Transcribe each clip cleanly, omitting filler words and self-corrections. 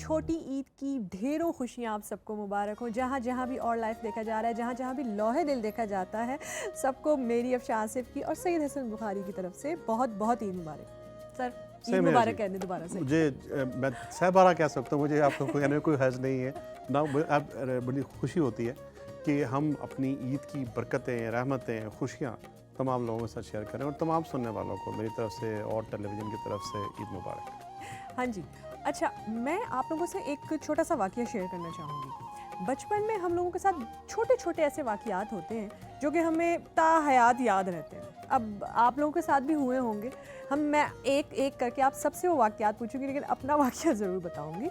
छोटी ईद की ढेरों खुशियाँ आप सबको मुबारक हो। जहाँ जहाँ भी और लाइफ देखा जा रहा है, जहाँ जहाँ भी लौहे दिल देखा जाता है, सबको मेरी अफशा आसिफ की और सईद हसन बुखारी की तरफ से बहुत बहुत ईद मुबारक। सर ईद मुबारक कहने दोबारा से। मुझे मैं सहबारा कह सकता हूँ, मुझे आपको कहने में कोई हर्ज नहीं है ना। अब बड़ी खुशी होती है कि हम अपनी ईद की बरकतें, रहमतें, खुशियाँ तमाम लोगों के साथ शेयर करें और तमाम सुनने वालों को मेरी तरफ से और टेलीविज़न की तरफ से ईद मुबारक। हाँ जी। अच्छा, मैं आप लोगों से एक छोटा सा वाक़या शेयर करना चाहूँगी। बचपन में हम लोगों के साथ छोटे छोटे ऐसे वाक़यात होते हैं जो कि हमें ताहयात याद रहते हैं। अब आप लोगों के साथ भी हुए होंगे। मैं एक एक करके आप सबसे वो वाक़यात पूछूंगी, लेकिन अपना वाक़या ज़रूर बताऊंगी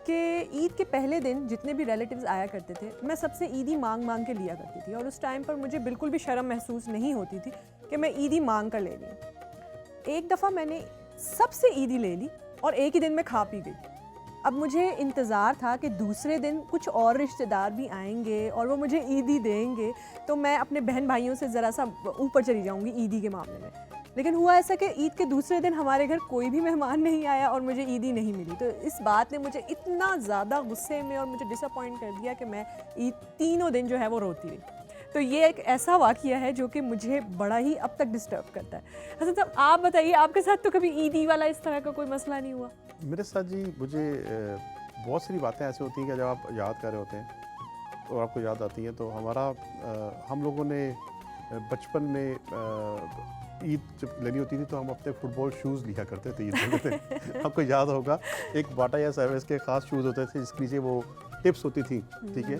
कि ईद के पहले दिन जितने भी रिलेटिव्स आया करते थे, मैं सबसे ईदी मांग मांग के लिया करती थी और उस टाइम पर मुझे बिल्कुल भी शर्म महसूस नहीं होती थी कि मैं ईदी मांग कर ले रही। एक दफ़ा मैंने सबसे ईदी ले ली और एक ही दिन में खा पी गई। अब मुझे इंतज़ार था कि दूसरे दिन कुछ और रिश्तेदार भी आएंगे और वो मुझे ईदी देंगे, तो मैं अपने बहन भाइयों से ज़रा सा ऊपर चली जाऊंगी ईदी के मामले में। लेकिन हुआ ऐसा कि ईद के दूसरे दिन हमारे घर कोई भी मेहमान नहीं आया और मुझे ईदी नहीं मिली। तो इस बात ने मुझे इतना ज़्यादा गुस्से में और मुझे डिसअपॉइंट कर दिया कि मैं ईद तीनों दिन जो है वो रोती रही। तो ये एक ऐसा वाक़या है जो कि मुझे बड़ा ही अब तक डिस्टर्ब करता है। हसन साहब आप बताइए, आपके साथ तो कभी ईदी वाला इस तरह का कोई मसला नहीं हुआ? मेरे साथ जी, मुझे बहुत सारी बातें ऐसी होती हैं कि जब आप याद कर रहे होते हैं और आपको याद आती हैं, तो हम लोगों ने बचपन में ईद जब लेनी होती थी तो हम अपने फुटबॉल शूज़ लिया करते थे ईद लेते थे। आपको याद होगा, एक बाटा या सर्विस के ख़ास शूज़ होते थे जिसके नीचे वो टिप्स होती थी, ठीक है,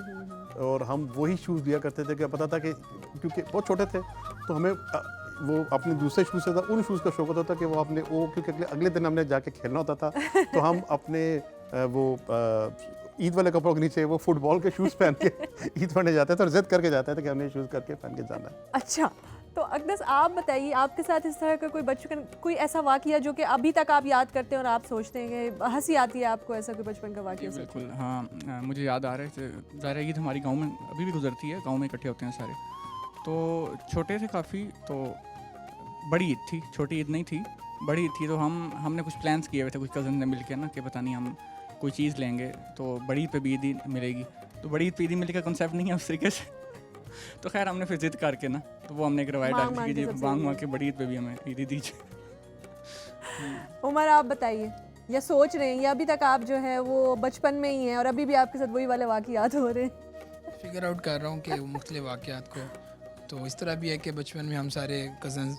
और हम वही शूज़ लिया करते थे। कि पता था कि क्योंकि बहुत छोटे थे तो हमें वो अपने दूसरे शूज़ से था, उन शूज़ का शौक होता था कि वो अपने क्योंकि अगले दिन हमने जाके खेलना होता था, तो हम अपने ईद वाले कपड़ों के नीचे वो फुटबॉल के शूज़ पहन के ईद पढ़ने जाते थे और जिद करके जाते थे कि हमने शूज़ करके पहन के जाना है। अच्छा, तो अकदस आप बताइए, आपके साथ इस तरह का कोई बचपन कोई ऐसा वाक़या जो कि अभी तक आप याद करते हैं और आप सोचते हैं कि हंसी आती है आपको, ऐसा कोई बचपन का वाक़या? बिल्कुल, हाँ, मुझे याद आ रहा है। ज़ाहिर ईद हमारी गांव में अभी भी गुजरती है, गांव में इकट्ठे होते हैं सारे। तो छोटे थे काफ़ी, तो बड़ी ईद थी, छोटी ईद नहीं थी, बड़ी ईद थी। तो हमने कुछ प्लान्स किए हुए थे कुछ कज़न ने मिल के ना, कि पता नहीं हम कोई चीज़ लेंगे तो बड़ी ईद पे भी ईदी मिलेगी। तो बड़ी ईद पे ईदी मिलने का कॉन्सेप्ट नहीं है उस तरीके से। तो खैर हमने फिर जिद करके ना, तो वो हमने एक रवायत डाल दी कि मांग के बड़ी ईद पे भी हमें ईदी दीजिए। उमर आप बताइए, या सोच रहे हैं या अभी तक आप जो है वो बचपन में ही हैं और अभी भी आपके साथ वही वाले वाक़यात हो रहे हैं? फिगर आउट कर रहा हूँ कि मुख्तलिफ वाक़यात को। तो इस तरह भी है कि बचपन में हम सारे कज़न्स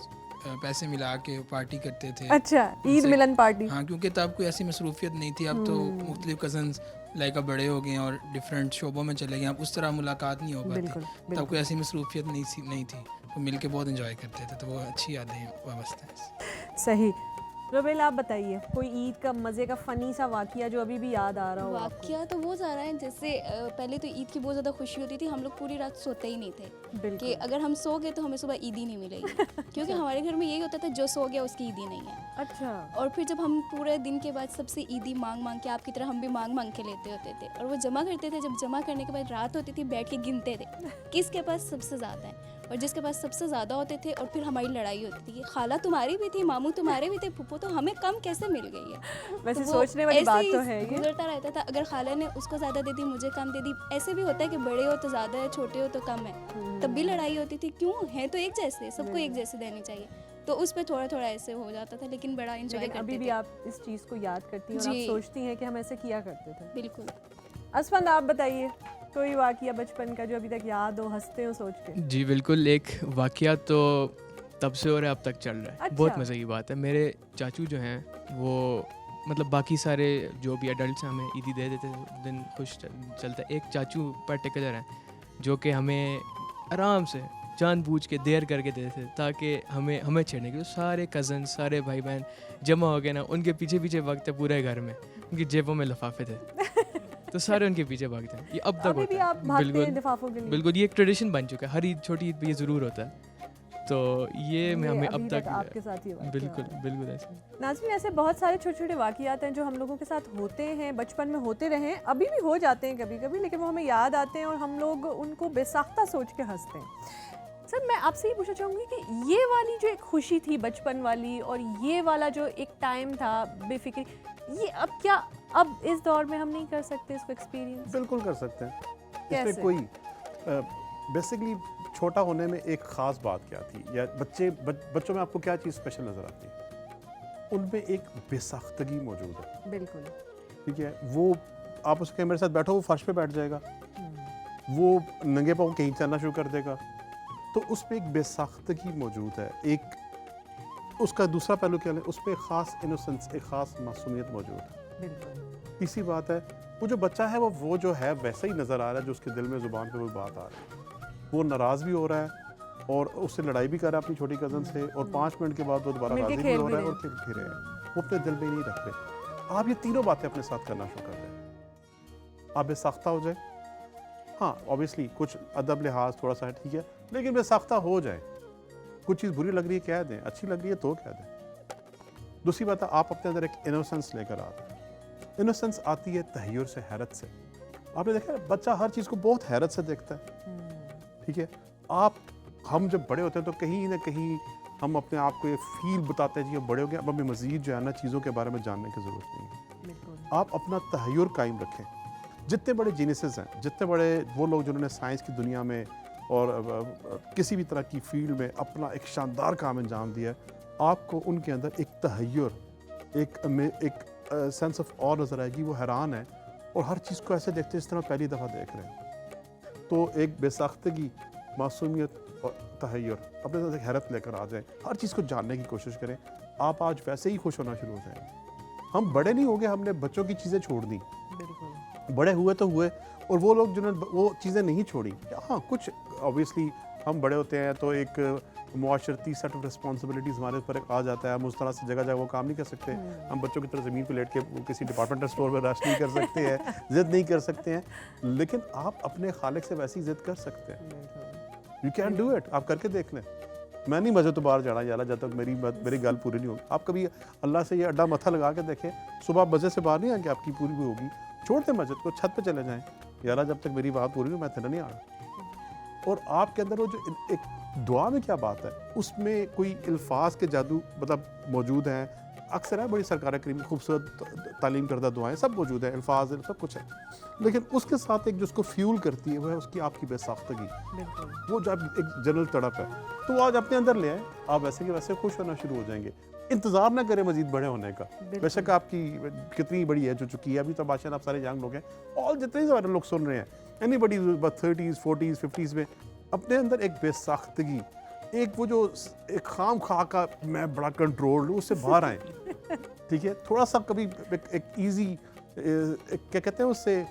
पैसे मिला के पार्टी करते थे। अच्छा, ईद मिलन पार्टी। हाँ, क्योंकि तब कोई ऐसी मसरूफियत नहीं थी। अब तो मुख्तलिफ कज़न्स लाइक अब बड़े हो गए हैं और डिफरेंट शोबों में चले गए, अब उस तरह मुलाकात नहीं हो पाती। तब कोई ऐसी मसरूफियत नहीं थी, तो मिल के बहुत इंजॉय करते थे। तो वो अच्छी यादें वाबस्ता है। सही। रुबेल आप बताइए, कोई ईद का मज़े का फ़नी सा वाक़या जो अभी भी याद आ रहा हो? वाक़या तो वो ज़्यादा है, जैसे पहले तो ईद की बहुत ज़्यादा खुशी होती थी, हम लोग पूरी रात सोते ही नहीं थे कि अगर हम सो गए तो हमें सुबह ईदी नहीं मिलेगी। क्योंकि हमारे घर में यही होता था, जो सो गया उसकी ईदी नहीं है। अच्छा। और फिर जब हम पूरे दिन के बाद सबसे ईदी मांग मांग के, आपकी तरह हम भी मांग मांग के लेते होते थे और वो जमा करते थे। जब जमा करने के बाद रात होती थी, बैठ के गिनते थे किसके पास सबसे ज़्यादा है, और जिसके पास सबसे ज़्यादा होते थे और फिर हमारी लड़ाई होती थी, खाला तुम्हारी भी थी, मामू तुम्हारे भी थे, फूफो तो हमें कम कैसे मिल गई है। वैसे तो सोचने वाली बात तो है, गुजरता रहता था। अगर खाला ने उसको ज़्यादा दे दी, मुझे कम दे दी। ऐसे भी होता है कि बड़े हो तो ज़्यादा है, छोटे हो तो कम है, तब भी लड़ाई होती थी। क्यों है तो एक जैसे, सबको एक जैसे देनी चाहिए। तो उस पर थोड़ा थोड़ा ऐसे हो जाता था, लेकिन बड़ा एंजॉय करते थे। अभी भी आप इस चीज़ को याद करती हैं और आप सोचती हैं कि हम ऐसे किया करते थे? बिल्कुल। असफंद आप बताइए, कोई वाक़या बचपन का जो अभी तक याद हो, हंसते हो सोच के? जी बिल्कुल, एक वाक़या तो तब से हो रहा है अब तक चल रहा है। अच्छा। बहुत मज़े की बात है। मेरे चाचू जो हैं वो मतलब बाकी सारे जो भी एडल्ट्स हैं हमें ईदी दे देते थे, दिन खुश चलता है। एक चाचू पर्टिकुलर हैं जो कि हमें आराम से जानबूझ के देर करके देते थे ताकि हमें छेड़ने के लिए। सारे कज़न, सारे भाई बहन जमा हो गए ना, उनके पीछे पीछे भागते पूरे घर में, उनकी जेबों में लिफाफे थे तो सारे उनके पीछे भागते हैं। ये अब तक होता है। बिल्कुल बिल्कुल, ये एक ट्रेडिशन बन चुका है, हर ईद छोटी ईद पे ये ज़रूर होता है। तो ये मैं हमें अब तक आपके साथ ही बिल्कुल ऐसे। नाज़रीन, ऐसे बहुत सारे छोटे छोटे वाक़यात हैं जो हम लोगों के साथ होते हैं, बचपन में होते रहे, अभी भी हो जाते हैं कभी कभी, लेकिन वो हमें याद आते हैं और हम लोग उनको बेसाख्ता सोच के हंसते हैं। सर, मैं आपसे ये पूछना चाहूँगी कि ये वाली जो एक खुशी थी बचपन वाली और ये वाला जो एक टाइम था बेफिक्री, ये अब क्या अब इस दौर में हम नहीं कर सकते इसको एक्सपीरियंस? बिल्कुल कर सकते हैं। कैसे? इसमें कोई बेसिकली छोटा होने में एक ख़ास बात क्या थी, या बच्चों में आपको क्या चीज़ स्पेशल नज़र आती है? उनमें एक बेसाख्तगी मौजूद है। बिल्कुल। ठीक है, वो आप उसके मेरे साथ बैठो, वो फर्श पे बैठ जाएगा, वो नंगे पाँव कहीं चलना शुरू कर देगा, तो उस पर एक बेसाख्तगी मौजूद है। एक उसका दूसरा पहलू क्या है, उस पर एक ख़ास इनोसेंस, एक ख़ास मासूमियत मौजूद है। बिल्कुल। तीसरी बात है, वो जो बच्चा है वो जो है वैसा ही नज़र आ रहा है जो उसके दिल में ज़ुबान पे वो बात आ रही है। वो नाराज़ भी हो रहा है और उससे लड़ाई भी कर रहा है अपनी छोटी कज़न से, और 5 मिनट के बाद वो दोबारा मिलके राज़ी भी खेल हो भी रहा है रहे और खेल भी रहे हैं। वो अपने दिल में नहीं रख रहे। आप ये तीनों बातें अपने साथ करना शुरू कर दें। आप बेसाख्ता हो जाए, हाँ ऑब्वियसली कुछ अदब लिहाज थोड़ा सा है, ठीक है, लेकिन बेसाख्ता हो जाए। कुछ चीज़ बुरी लग रही है कह दें, अच्छी लग रही है तो कह दें। दूसरी बात है, आप अपने अंदर एक इनोसेंस लेकर आ रहे हैं। इनोसेंस आती है तहय्युर से, हैरत से। आपने देखा है बच्चा हर चीज़ को बहुत हैरत से देखता है, ठीक है। हम जब बड़े होते हैं तो कहीं ना कहीं हम अपने आप को ये फील बताते हैं जी अब बड़े हो गए, अब हमें मज़ीद जो है ना चीज़ों के बारे में जानने की ज़रूरत नहीं है। बिल्कुल। आप अपना तहय्युर कायम रखें। जितने बड़े जीनियसेस हैं, जितने बड़े वो लोग जिन्होंने साइंस की दुनिया में और किसी भी तरह की फील्ड में अपना एक शानदार काम अंजाम दिया है, आपको उनके अंदर एक तहय्युर, एक सेंस ऑफ ऑर नज़र आएगी। वो हैरान है और हर चीज़ को ऐसे देखते हैं जिस तरह पहली दफ़ा देख रहे हैं। तो एक बेसाख्तगी, मासूमियत और तहय्युर, अपने साथ एक हैरत लेकर आ जाएं। हर चीज़ को जानने की कोशिश करें। आप आज वैसे ही खुश होना शुरू हो जाएंगे। हम बड़े नहीं हो गए, हमने बच्चों की चीज़ें छोड़ दी। बिल्कुल। बड़े हुए तो हुए, और वो लोग जिन्होंने वो चीज़ें नहीं छोड़ी, हाँ कुछ ऑब्वियसली हम बड़े होते हैं तो एक मुआशरती सेट ऑफ रिस्पॉन्सिबिलिटीज़ हमारे ऊपर आ जाता है। हम उस तरह से जगह जगह वो काम नहीं कर सकते। हम बच्चों की तरह ज़मीन पे लेट के वो किसी डिपार्टमेंटल स्टोर में रश नहीं कर सकते हैं, ज़िद नहीं कर सकते हैं, लेकिन आप अपने खालिक से वैसी ज़िद कर सकते हैं। You can do it. आप करके देख लें। मैं नहीं मज़े तो बाहर जाना याला जब तक मेरी गल पूरी नहीं होगी। आप कभी अल्लाह से ये अड्डा मथा लगा के देखें, सुबह मज़े से बाहर नहीं आएंगे, आपकी पूरी भी होगी। छोड़ दें मस्जिद को, छत पे चले जाएं, यारा जब तक मेरी बात पूरी नहीं मैं तेरा नहीं आना। और आपके अंदर वो जो एक दुआ में क्या बात है, उसमें कोई अल्फाज के जादू मतलब मौजूद हैं। अक्सर है बड़ी सरकार करीम खूबसूरत तालीम करदा दुआएं सब मौजूद है, अल्फाज सब कुछ है, लेकिन उसके साथ एक जो उसको फ्यूल करती है वो है उसकी आपकी बेसाख्तगी। बिल्कुल। वो जब एक जनरल तड़प है तो आज अपने अंदर ले आए, आप वैसे के वैसे खुश होना शुरू हो जाएंगे। इंतज़ार ना करें मजीद बड़े होने का। बेशक आपकी कितनी बड़ी है जो चुकी है, अभी तो बादशाह आप सारे यंग लोग हैं और जितने सारे लोग सुन रहे हैं, एनीबडी 30s 40s 50s में, अपने अंदर एक बेसाख्तगी, एक वो जो एक खाम खा का मैं बड़ा कंट्रोल हूँ, उससे बाहर आए। ठीक है, थोड़ा सा कभी एक ईजी क्या कहते हैं उससे,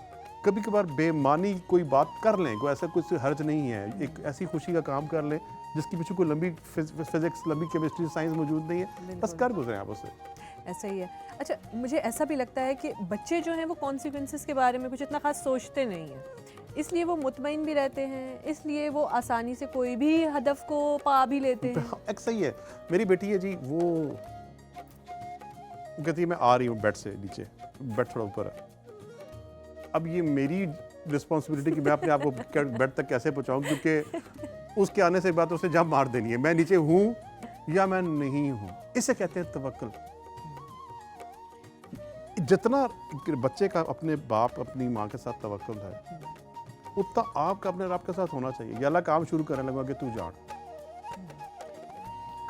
कभी कभार बेमानी कोई बात कर लें, कोई ऐसा कुछ हर्ज नहीं है, एक ऐसी खुशी का काम कर लें जिसके पीछे कोई लंबी फिजिक्स, लंबी केमिस्ट्री, साइंस मौजूद नहीं है, बस कर गुजरें आप उससे। ऐसा ही है। अच्छा, मुझे ऐसा भी लगता है कि बच्चे जो हैं वो कॉन्सिक्वेंसेस के बारे में कुछ इतना खास सोचते नहीं हैं, इसलिए वो मुतमईन भी रहते हैं, इसलिए वो आसानी से कोई भी हदफ को पा भी लेते हैं। एक सही है, मेरी बेटी है जी, वो कहती है मैं आ रही हूँ बेड से नीचे, बेड थोड़ा ऊपर है। अब ये मेरी रिस्पॉन्सिबिलिटी कि मैं अपने आप को बेड तक कैसे पहुँचाऊँ, क्योंकि उसके आने से बाद उसे जब मार देनी है, मैं नीचे हूँ या मैं नहीं हूँ। इसे कहते हैं तवक्कुल। जितना बच्चे का अपने बाप अपनी माँ के साथ तवक्कुल है, उतना आपका अपने रब के साथ होना चाहिए। ये अल्लाह काम शुरू करने लगा कि तू जान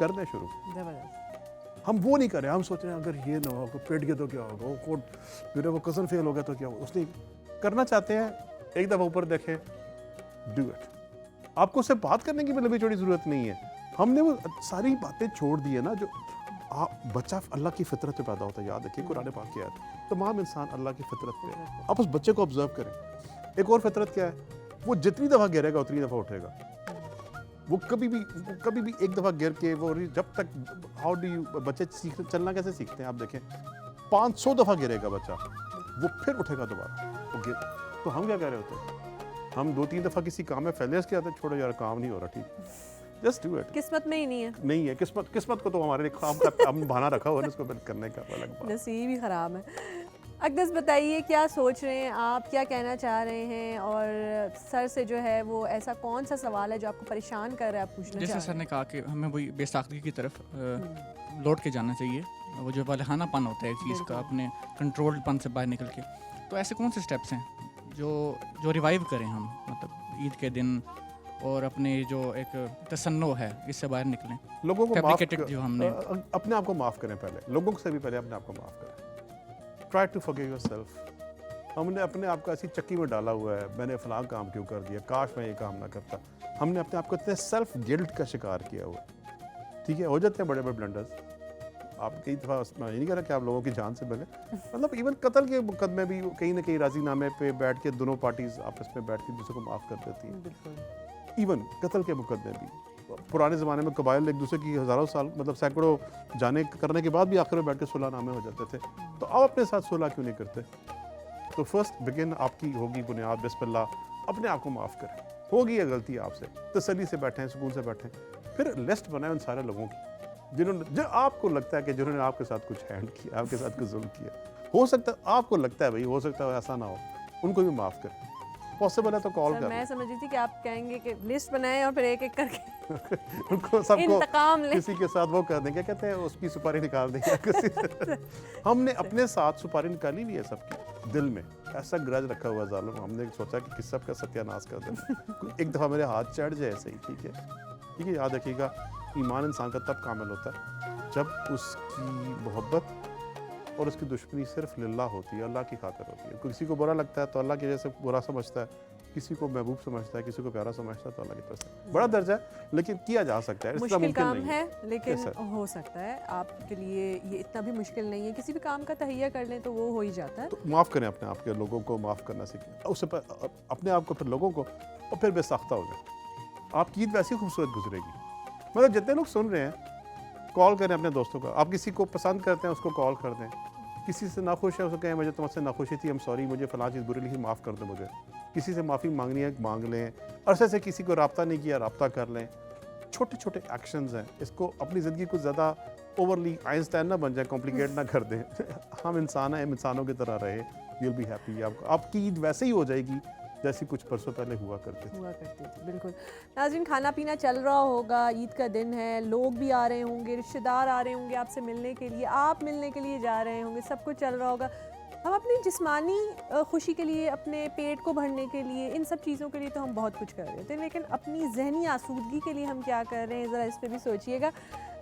कर दे शुरू। जबरदस्त। हम वो नहीं कर रहे, हम सोच रहे हैं अगर ये ना हो, पेट गया तो क्या होगा, वो कोड मेरे वो कज़न फेल हो गया तो क्या होगा। उसने करना चाहते हैं, एक दफ़ा ऊपर देखें, डू इट। आपको उससे बात करने की भी लंबी चौड़ी ज़रूरत नहीं है। हमने वो सारी बातें छोड़ दी है ना, जो बच्चा अल्लाह की फितरत पे पैदा होता है। याद रखिए कुरान पाक की आयत, तमाम इंसान अल्लाह की फितरत पे है। आप उस बच्चे को ऑब्जर्व करें। एक और फितरत क्या है, वो जितनी दफ़ा गिरेगा उतनी दफ़ा उठेगा। वो कभी भी एक दफ़ा गिर के वो जब तक हाउ डू यू, बच्चे चलना कैसे सीखते हैं आप देखें, 500 दफ़ा गिरेगा बच्चा, वो फिर उठेगा दोबारा, वो गिर। तो हम क्या कह रहे होते हैं, हम 2-3 दफ़ा किसी काम में फेलियर्स के आते हैं, छोड़ो यार काम नहीं हो रहा, ठीक, जस्ट डू इट। किस्मत में ही नहीं है, नहीं है किस्मत को तो हमारे लिए काम का हम बहाना रखा हुआ है उसको करने का, अलग बात। नसीब ही ख़राब है। अकदस बताइए क्या सोच रहे हैं आप, क्या कहना चाह रहे हैं, और सर से जो है वो ऐसा कौन सा सवाल है जो आपको परेशान कर रहा है, आप पूछना जैसे चाह सर रहे ने कहा कि हमें वही बेसाख्तगी की तरफ लौट के जाना चाहिए, वो जो वालहानापन होता है एक चीज़ का, अपने कंट्रोल्डपन से बाहर निकल के। तो ऐसे कौन से स्टेप्स हैं जो रिवाइव करें हम, मतलब ईद के दिन, और अपने जो एक तसन्नो है इससे बाहर निकलें? लोगों को Fabricated जो हमने अपने आप को माफ़ करें, पहले लोगों से भी पहले अपने आप को माफ़ करें। Try to forgive yourself. हमने अपने आप को ऐसी चक्की में डाला हुआ है, मैंने फलां काम क्यों कर दिया, काश मैं ये काम ना करता। हमने अपने आप को इतने सेल्फ गिल्ट का शिकार किया हुआ है। ठीक है, हो जाते हैं बड़े बड़े ब्लंडर्स। आप कई दफ़ा, मैं ये नहीं कह रहा कि आप लोगों की जान से बने, मतलब इवन कत्ल के मुकदमे भी कहीं ना कहीं राजीनामे पे बैठ के दोनों पार्टीज आपस में बैठ के दूसरे को माफ़ कर देती हैं। बिल्कुल। इवन कत्ल के मुकदमे भी, पुराने ज़माने में कबाइल एक दूसरे की हज़ारों साल, मतलब सैकड़ों जाने करने के बाद भी आखिर में बैठ के सुलहनामे हो जाते थे। तो आप अपने साथ सुलह क्यों नहीं करते? तो फर्स्ट बिगिन आपकी होगी बुनियाद बिस्मिल्लाह, अपने आप को माफ़ करें। होगी ये गलती आपसे, तसल्ली से बैठें, सुकून से बैठें। फिर लिस्ट बनाएं उन सारे लोगों की जो आपको लगता है कि जिन्होंने आपके साथ कुछ हैंड किया, आपके साथ कुछ जुल्म किया। हो सकता है आपको लगता है भाई, हो सकता है ऐसा ना हो, उनको भी माफ़ करें। पॉसिबल है तो कॉल कर मैं समझ रही थी कि आप कहेंगे कि लिस्ट बनाएं और फिर एक एक करके उनको सबको इंतकाम लें। किसी के साथ वो कर देंगे, क्या कहते हैं, उसकी सुपारी निकाल देंगे किसी से। हमने अपने साथ सुपारी निकाली हुई है सबकी, दिल में ऐसा ग्रज रखा हुआ जालिम। हमने सोचा कि किस सब का सत्यानाश कर दें। एक दफ़ा मेरे हाथ चढ़ जाए ऐसे ही, ठीक है, याद रखिएगा, ईमान इंसान का तब कामिल होता है जब उसकी मोहब्बत और उसकी दुश्मनी सिर्फ लिल्लाह होती है, अल्लाह की खातिर होती है। किसी को बुरा लगता है तो अल्लाह की वजह से बुरा समझता है, किसी को महबूब समझता है, किसी को प्यारा समझता है, तो अल्लाह की तरफ से बड़ा दर्जा है, लेकिन किया जा सकता है। मुश्किल काम है लेकिन Yes, sir. हो सकता है आपके लिए, ये इतना भी मुश्किल नहीं है। किसी भी काम का तहिया कर लें तो वो हो ही जाता है। तो माफ़ करें अपने आप के, लोगों को माफ़ करना सीखें, उससे अपने आप को, फिर लोगों को, और फिर बेसाख्ता हो जाए। आपकी ईद वैसी खूबसूरत गुजरेगी। मतलब जितने लोग सुन रहे हैं, कॉल करें अपने दोस्तों का। आप किसी को पसंद करते हैं उसको कॉल कर दें। किसी से नाखुश है उसको कहें मुझे तुमसे नाखुशी थी, हम सॉरी, मुझे फ़लाँ चीज़ बुरी लगी, माफ़ कर दो मुझे। किसी से माफ़ी मांगनी है मांग लें। अरसे से किसी को रब्ता नहीं किया, रब्ता कर लें। छोटे छोटे एक्शंस हैं, इसको अपनी ज़िंदगी को ज़्यादा ओवरली आइंस्टाइन ना बन जाए, कॉम्प्लिकेट ना कर दें। हम इंसान हैं, हम इंसानों की तरह रहे, यू विल बी हैप्पी। आपकी ईद वैसे ही हो जाएगी जैसी कुछ परसों पहले हुआ करती थी। बिल्कुल। नाज़रीन, खाना पीना चल रहा होगा, ईद का दिन है, लोग भी आ रहे होंगे, रिश्तेदार आ रहे होंगे आपसे मिलने के लिए, आप मिलने के लिए जा रहे होंगे, सब कुछ चल रहा होगा। हम अपनी जिस्मानी खुशी के लिए, अपने पेट को भरने के लिए, इन सब चीज़ों के लिए तो हम बहुत कुछ कर रहे थे, लेकिन अपनी जहनी आसूदगी के लिए हम क्या कर रहे हैं, ज़रा इस पर भी सोचिएगा।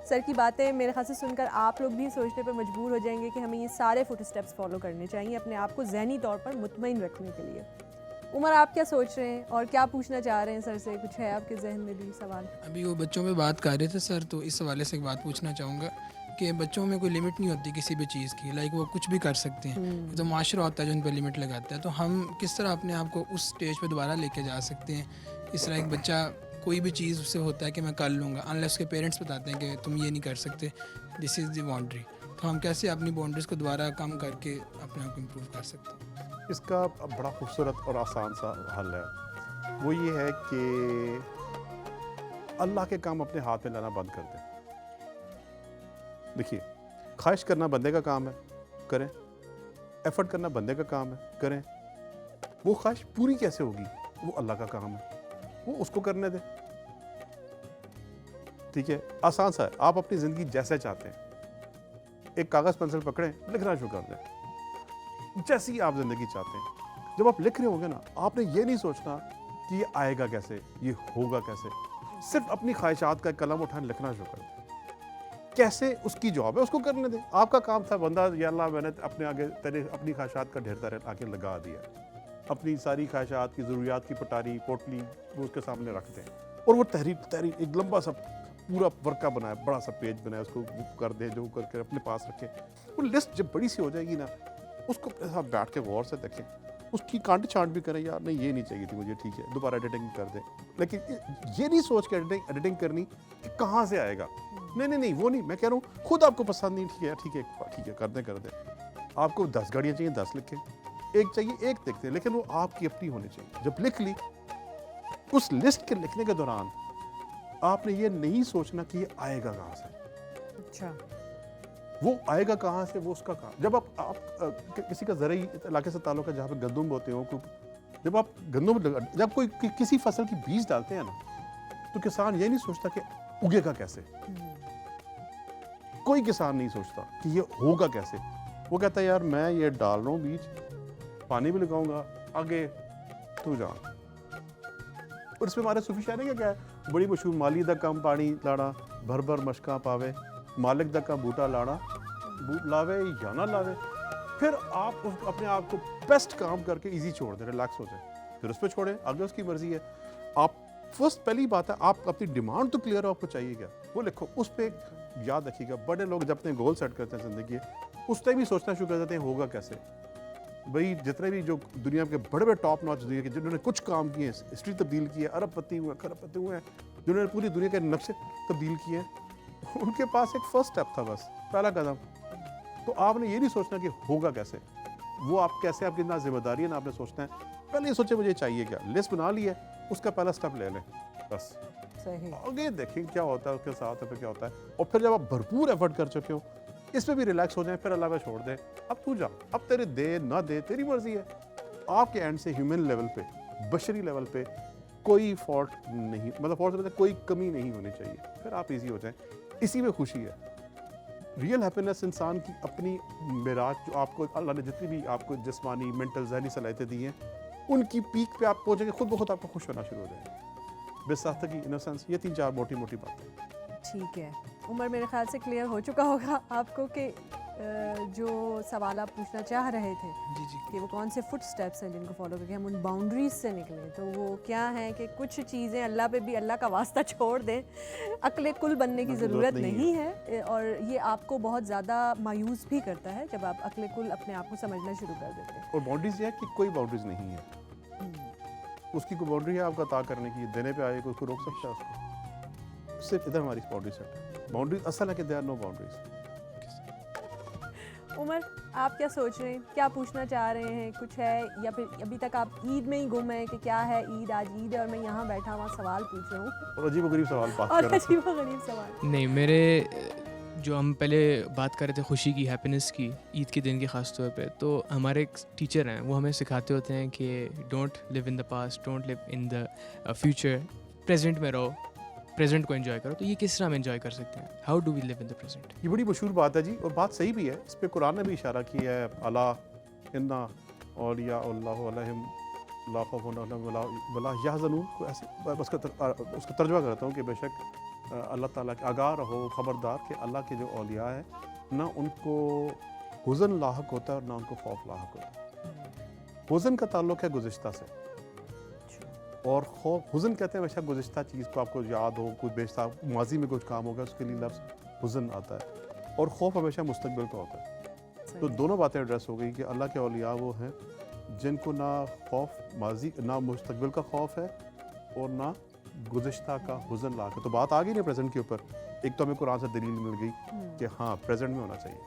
सर की बातें मेरे ख्याल से सुनकर आप लोग भी सोचने पर मजबूर हो जाएंगे कि हमें ये सारे फुट स्टेप्स फॉलो करने चाहिए अपने आप को जहनी तौर पर मुतमईन रखने के लिए। उमर, आप क्या सोच रहे हैं और क्या पूछना चाह रहे हैं सर से? कुछ है आपके जहन में भी सवाल? अभी वो बच्चों में बात कर रहे थे सर, तो इस हवाले से एक बात पूछना चाहूँगा कि बच्चों में कोई लिमिट नहीं होती किसी भी चीज़ की, लाइक वो कुछ भी कर सकते हैं। तो माशरा होता है जो उन पर लिमिट लगाता है। तो हम किस तरह अपने आप को उस स्टेज पे दोबारा लेके जा सकते हैं? इस तरह एक बच्चा कोई भी चीज़ उससे होता है कि मैं कर लूँगा, अनलेस उसके पेरेंट्स बताते हैं कि तुम ये नहीं कर सकते, दिस इज़ द बाउंड्री। तो हम कैसे अपनी बाउंड्रीज़ को दोबारा कम करके अपने आप को इम्प्रूव कर सकते हैं? इसका बड़ा खूबसूरत और आसान सा हल है। वो ये है कि अल्लाह के काम अपने हाथ में लाना बंद कर दें। देखिए, ख्वाहिश करना बंदे का काम है, करें। एफर्ट करना बंदे का काम है, करें। वो ख्वाहिश पूरी कैसे होगी, वो अल्लाह का काम है, वो उसको करने दें। ठीक है, आसान सा है। आप अपनी ज़िंदगी जैसे चाहते हैं, एक कागज़ पेंसिल पकड़ें, लिखना शुरू कर दें जैसी आप ज़िंदगी चाहते हैं। जब आप लिख रहे होंगे ना, आपने ये नहीं सोचना कि ये आएगा कैसे, ये होगा कैसे। सिर्फ अपनी ख्वाहिशात का कलम उठाने लिखना शुरू कर दें। कैसे उसकी जॉब है, उसको करने दें। आपका काम था बंदा, या अल्लाह मैंने अपने आगे तेरे अपनी ख्वाहिशात का ढेर सारे आके लगा दिया। अपनी सारी ख्वाहिशात की ज़रूरियात की पटारी पोटली वो उसके सामने रख दें, और वो तहरीर एक लंबा सा पूरा वर्का बनाए, बड़ा सा पेज बनाए, उसको कर दें, जो करके अपने पास रखें। वो लिस्ट जब बड़ी सी हो जाएगी ना, उसको अपने साथ बैठ के गौर से देखें, उसकी कांट छांट भी करें, यार नहीं ये नहीं चाहिए थी मुझे, ठीक है दोबारा एडिटिंग कर दें। लेकिन ये नहीं सोच के एडिटिंग करनी कि कहाँ से आएगा, नहीं वो नहीं। मैं कह रहा हूँ खुद आपको पसंद नहीं, ठीक है कर दें। आपको 10 गाड़ियाँ चाहिए, 10 लिखें, एक चाहिए एक लिखते हैं, लेकिन वो आपकी अपनी होनी चाहिए। जब लिख ली, उस लिस्ट के लिखने के दौरान आपने ये नहीं सोचना कि ये आएगा कहाँ से। अच्छा, वो आएगा कहाँ से, वो उसका काम। जब आप किसी का ज़रूरी इलाके से ताल्लुक है जहाँ पे गंदम बोते हो, जब आप गंदम जब कोई किसी फसल की बीज डालते हैं ना, तो किसान ये नहीं सोचता कि उगेगा कैसे, कोई किसान नहीं सोचता कि ये होगा कैसे। वो कहता है यार मैं ये डाल रहा हूँ बीज, पानी भी लगाऊंगा, आगे तू जा। और इसमें हमारे सूफी शायरी क्या है, बड़ी मशहूर, माली दा कम पानी लाना भर भर मशका पावे, मालिक दा कम बूटा लाना लावे या ना लावे। फिर आप अपने आप को बेस्ट काम करके इजी छोड़ दें, रिलैक्स हो जाए, फिर उस पर छोड़ें, आगे उसकी मर्जी है। आप फर्स्ट पहली बात है, आप अपनी डिमांड तो क्लियर हो, आपको चाहिए क्या वो लिखो, उस पर याद रखिएगा। बड़े लोग जब अपने गोल सेट करते हैं ज़िंदगी, उस टाइम भी सोचना शुरू कर देते हैं होगा कैसे। भाई जितने भी जो दुनिया के बड़े बड़े टॉप नॉच दुनिया के जिन्होंने कुछ काम किए, हिस्ट्री तब्दील की है, अरबपति हुए, खरबपति हुए हैं, जिन्होंने पूरी दुनिया के नक्शे तब्दील किए हैं, उनके पास एक फर्स्ट स्टेप था, बस पहला कदम। तो आपने ये नहीं सोचना कि होगा कैसे, वो आप कैसे, आपकी ना जिम्मेदारी है ना आपने सोचना है। पहले ये सोचे मुझे चाहिए क्या, लिस्ट बना ली है, उसका पहला स्टेप ले लें, बस सही। आगे देखें क्या होता है, उसके साथ फिर क्या होता है। और फिर जब आप भरपूर एफर्ट कर चुके हो, इस पे भी रिलैक्स हो जाए, फिर अल्लाह पे छोड़ दे, अब तू जा, अब तेरे दे ना दे तेरी मर्जी है। आपके एंड से ह्यूमन लेवल पे, बशरी लेवल पे कोई फॉल्ट नहीं, मतलब फॉल्ट मतलब कोई कमी नहीं होनी चाहिए, फिर आप इजी हो जाएं, इसी में खुशी है। रियल हैप्पीनेस इंसान की अपनी मिराज, जो आपको अल्लाह ने जितनी भी आपको जिस्मानी मेंटल जहनी सलाहियतें दी हैं, उनकी पीक पे आप पहुंचेंगे, खुद ब खुद आपको खुश होना शुरू हो जाएगा। बेसाख्तगी, इनोसेंस, ये 3-4 मोटी मोटी बातें। ठीक है उमर, मेरे ख्याल से क्लियर हो चुका होगा आपको कि जो सवाल आप पूछना चाह रहे थे जी जी। कि वो कौन से फुट स्टेप्स हैं जिनको फॉलो करके हम उन बाउंड्रीज से निकलें, तो वो क्या है कि कुछ चीज़ें अल्लाह पे भी अल्लाह का वास्ता छोड़ दें, अक्ल कुल बनने की ज़रूरत नहीं है। और ये आपको बहुत ज़्यादा मायूस भी करता है जब आप अक्ल कुल अपने आप को समझना शुरू कर देते हैं। और बाउंड्रीज ये है कि कोई बाउंड्रीज नहीं है, उसकी कोई बाउंड्री है आपका अता करने की, देने पे आए कोई उसको रोक सकता है उसको, सिर्फ इधर हमारी बाउंड्री सेट है। बाउंड्रीज असल है कि there are no boundaries. Umar, आप क्या सोच रहे हैं, क्या पूछना चाह रहे हैं, कुछ है, या फिर अभी तक आप ईद में ही गुम हैं कि क्या है ईद, आज ईद है और मैं यहाँ बैठा हुआ सवाल पूछ रहा हूँ और अजीब गरीब सवाल बात और कर रहे अजीब व गरीब सवाल। नहीं, मेरे जो हम पहले बात कर रहे थे खुशी की, हैप्पीनेस की, ईद के दिन की ख़ास तौर पे, तो हमारे एक टीचर हैं, वो हमें सिखाते होते हैं कि don't live in the past, don't live in the future, present में रहो, प्रेजेंट को एंजॉय करो। तो ये किस तरह हम एंजॉय कर सकते हैं, how do we live in the present? ये बड़ी मशहूर बात है जी, और बात सही भी है, इस पे कुरान ने भी इशारा किया है, अला इन्ना औलिया अल्लाह अलैहिम ला खौफुन अलैहिम वला यहज़नून, को ऐसे उसका तर्जुमा करता हूँ कि बेशक अल्लाह ताला के आगाह रहो, खबरदार कि अल्लाह के जो औलिया है ना उनको हुज़न लाहक होता है और ना उनको खौफ लाहक होता है। हुज़न का ताल्लुक है गुज़िश्ता से, और खौफ, हुज़न कहते हैं हमेशा गुज़िश्ता चीज़ को आपको याद हो, कोई बेशता माजी में कुछ काम होगा उसके लिए लफ्ज़ हुज़न आता है, और खौफ हमेशा मुस्तकबिल का होता है। तो दोनों बातें एड्रेस हो गई कि अल्लाह के औलिया वो हैं जिनको ना खौफ माजी, ना मुस्तकबिल का खौफ है और ना गुज़िश्ता का हुज़न ला के। तो बात आ गई ना प्रेजेंट के ऊपर, एक तो हमें कुरान से दलील मिल गई कि हाँ प्रेजेंट में होना चाहिए।